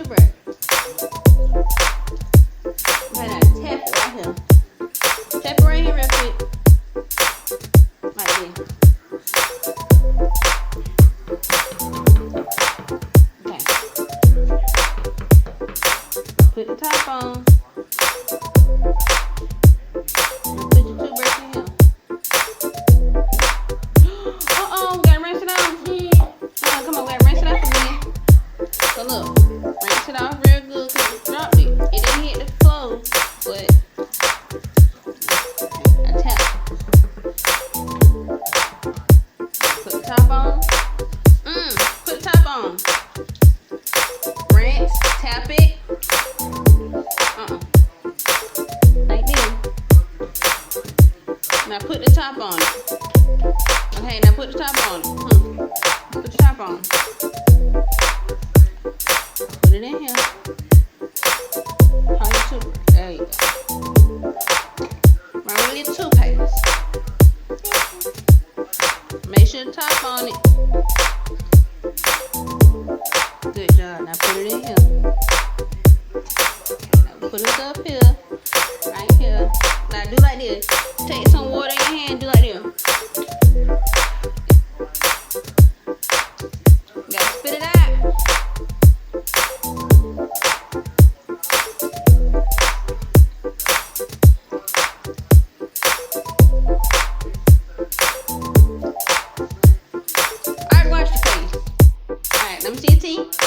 toothbrush. Okay, now tap it right here. Tap it right here real quick. Like this. Okay. Put the top on. And put your toothbrush in here. Uh-oh, we gotta rinse it off. Come on, we gotta rinse it off again. So look, rinse it off real good because you dropped it. It didn't hit the floor, but I tap. Put the top on. Put the top on. Rinse, tap it. Like this. Now put the top on it. Okay, now put the top on it. Put the top on. Put it in here. Hold your toothbrush. There you go. Right with your toothpaste. Make sure the top on it. Good job. Now put it in here. Now put it up here. Right here. Now do like this. Take some water in your hand. Do like this. You gotta spit it out. Alright, wash your face. Alright, let me see your teeth.